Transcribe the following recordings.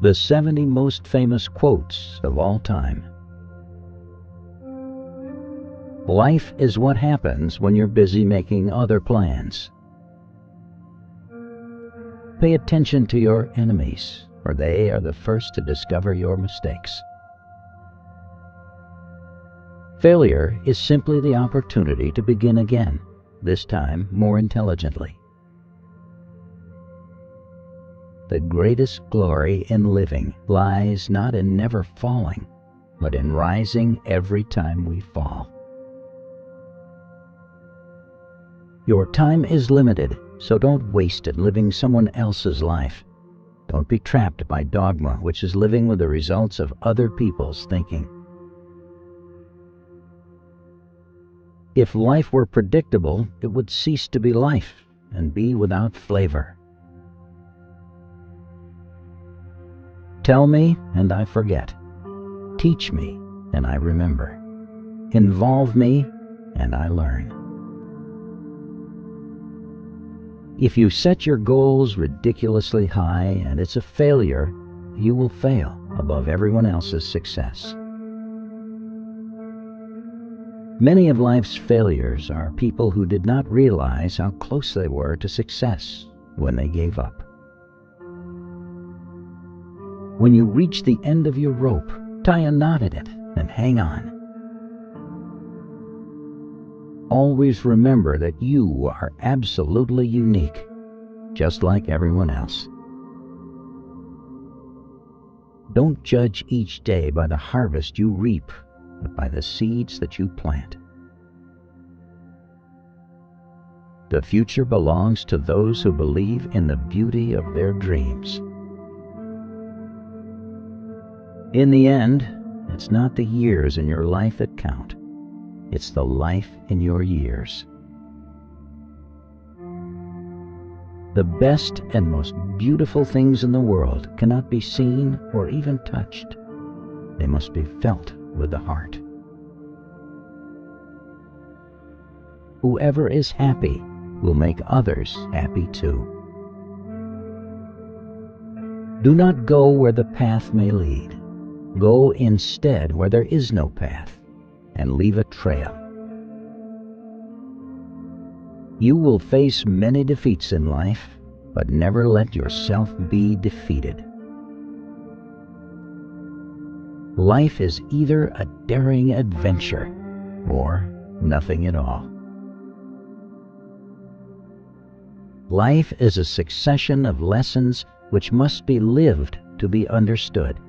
The 70 most famous quotes of all time. Life is what happens when you're busy making other plans. Pay attention to your enemies, for they are the first to discover your mistakes. Failure is simply the opportunity to begin again, this time more intelligently. The greatest glory in living lies not in never falling, but in rising every time we fall. Your time is limited, so don't waste it living someone else's life. Don't be trapped by dogma, which is living with the results of other people's thinking. If life were predictable, it would cease to be life and be without flavor. Tell me, and I forget. Teach me, and I remember. Involve me, and I learn. If you set your goals ridiculously high and it's a failure, you will fail above everyone else's success. Many of life's failures are people who did not realize how close they were to success when they gave up. When you reach the end of your rope, tie a knot in it and hang on. Always remember that you are absolutely unique, just like everyone else. Don't judge each day by the harvest you reap, but by the seeds that you plant. The future belongs to those who believe in the beauty of their dreams. In the end, it's not the years in your life that count. It's the life in your years. The best and most beautiful things in the world cannot be seen or even touched. They must be felt with the heart. Whoever is happy will make others happy too. Do not go where the path may lead. Go instead where there is no path, and leave a trail. You will face many defeats in life, but never let yourself be defeated. Life is either a daring adventure or nothing at all. Life is a succession of lessons which must be lived to be understood.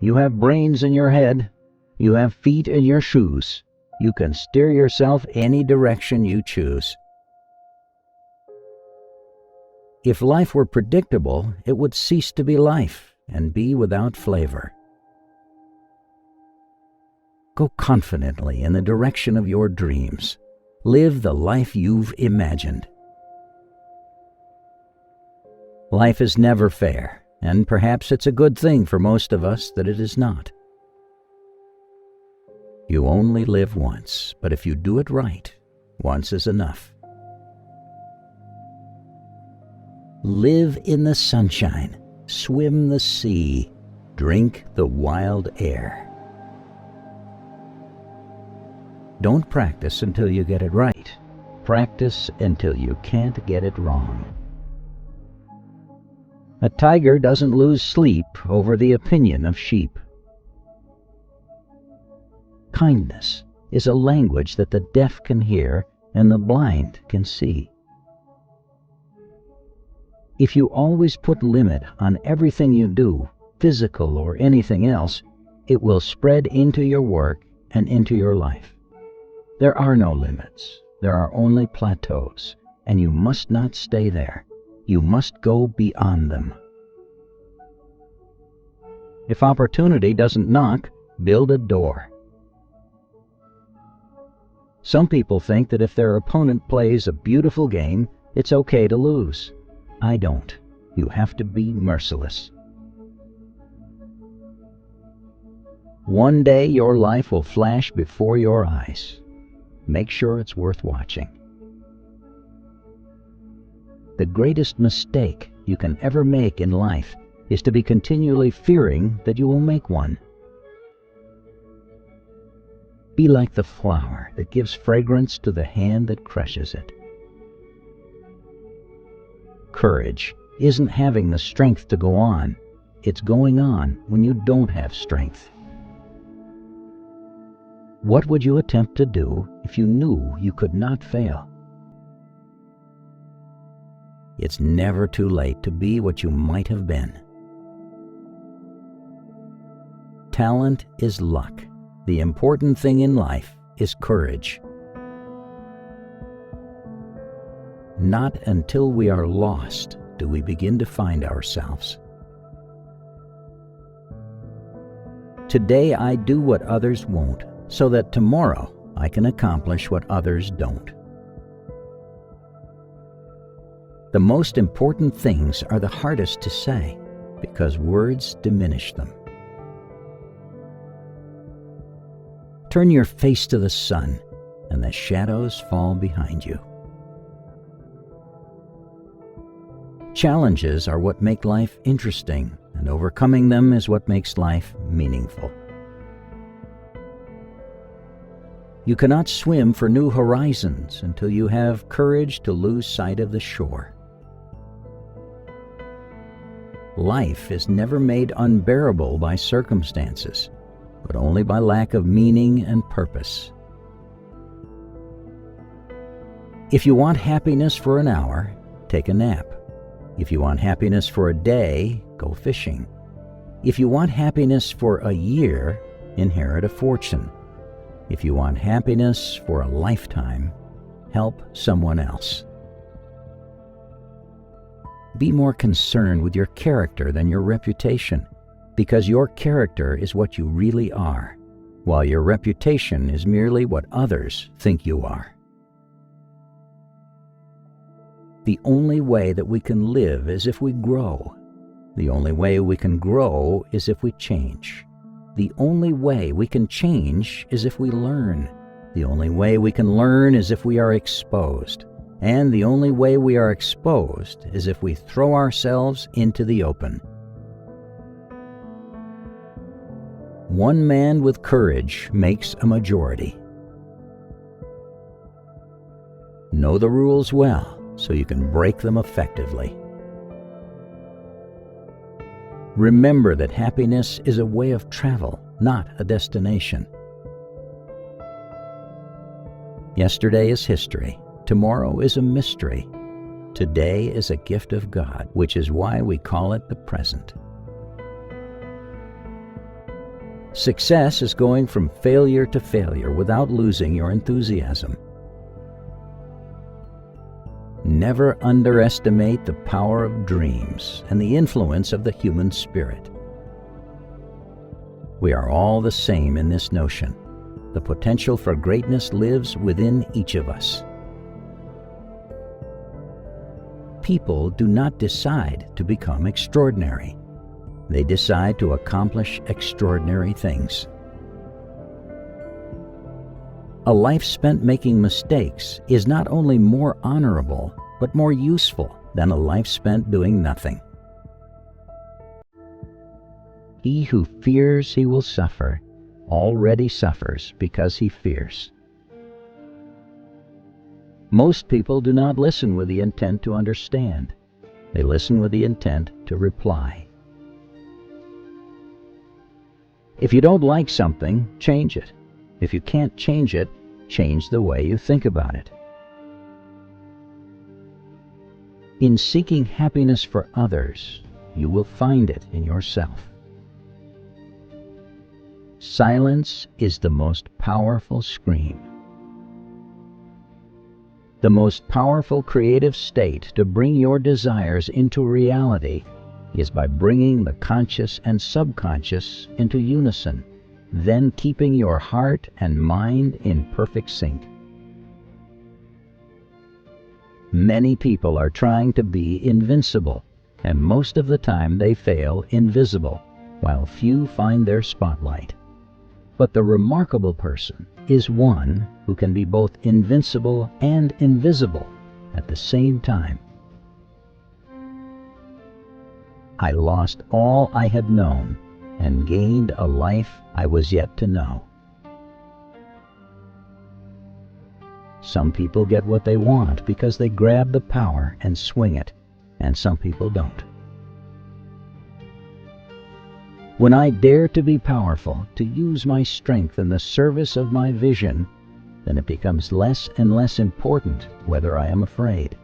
You have brains in your head. You have feet in your shoes. You can steer yourself any direction you choose. If life were predictable, it would cease to be life and be without flavor. Go confidently in the direction of your dreams. Live the life you've imagined. Life is never fair. And perhaps it's a good thing for most of us that it is not. You only live once, but if you do it right, once is enough. Live in the sunshine, swim the sea, drink the wild air. Don't practice until you get it right. Practice until you can't get it wrong. A tiger doesn't lose sleep over the opinion of sheep. Kindness is a language that the deaf can hear and the blind can see. If you always put limit on everything you do, physical or anything else, it will spread into your work and into your life. There are no limits. There are only plateaus, and you must not stay there. You must go beyond them. If opportunity doesn't knock, build a door. Some people think that if their opponent plays a beautiful game, it's okay to lose. I don't. You have to be merciless. One day your life will flash before your eyes. Make sure it's worth watching. The greatest mistake you can ever make in life is to be continually fearing that you will make one. Be like the flower that gives fragrance to the hand that crushes it. Courage isn't having the strength to go on. It's going on when you don't have strength. What would you attempt to do if you knew you could not fail? It's never too late to be what you might have been. Talent is luck. The important thing in life is courage. Not until we are lost do we begin to find ourselves. Today I do what others won't, so that tomorrow I can accomplish what others don't. The most important things are the hardest to say, because words diminish them. Turn your face to the sun, and the shadows fall behind you. Challenges are what make life interesting, and overcoming them is what makes life meaningful. You cannot swim for new horizons until you have courage to lose sight of the shore. Life is never made unbearable by circumstances, but only by lack of meaning and purpose. If you want happiness for an hour, take a nap. If you want happiness for a day, go fishing. If you want happiness for a year, inherit a fortune. If you want happiness for a lifetime, help someone else. Be more concerned with your character than your reputation, because your character is what you really are, while your reputation is merely what others think you are. The only way that we can live is if we grow. The only way we can grow is if we change. The only way we can change is if we learn. The only way we can learn is if we are exposed. And the only way we are exposed is if we throw ourselves into the open. One man with courage makes a majority. Know the rules well so you can break them effectively. Remember that happiness is a way of travel, not a destination. Yesterday is history. Tomorrow is a mystery. Today is a gift of God, which is why we call it the present. Success is going from failure to failure without losing your enthusiasm. Never underestimate the power of dreams and the influence of the human spirit. We are all the same in this notion. The potential for greatness lives within each of us. People do not decide to become extraordinary. They decide to accomplish extraordinary things. A life spent making mistakes is not only more honorable, but more useful than a life spent doing nothing. He who fears he will suffer already suffers because he fears. Most people do not listen with the intent to understand. They listen with the intent to reply. If you don't like something, change it. If you can't change it, change the way you think about it. In seeking happiness for others, you will find it in yourself. Silence is the most powerful scream. The most powerful creative state to bring your desires into reality is by bringing the conscious and subconscious into unison, then keeping your heart and mind in perfect sync. Many people are trying to be invincible, and most of the time they fail invisible, while few find their spotlight. But the remarkable person is one who can be both invincible and invisible at the same time. I lost all I had known and gained a life I was yet to know. Some people get what they want because they grab the power and swing it, and some people don't. When I dare to be powerful, to use my strength in the service of my vision, then it becomes less and less important whether I am afraid.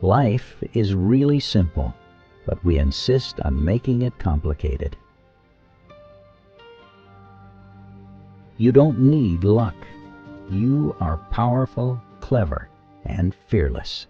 Life is really simple, but we insist on making it complicated. You don't need luck. You are powerful, clever, and fearless.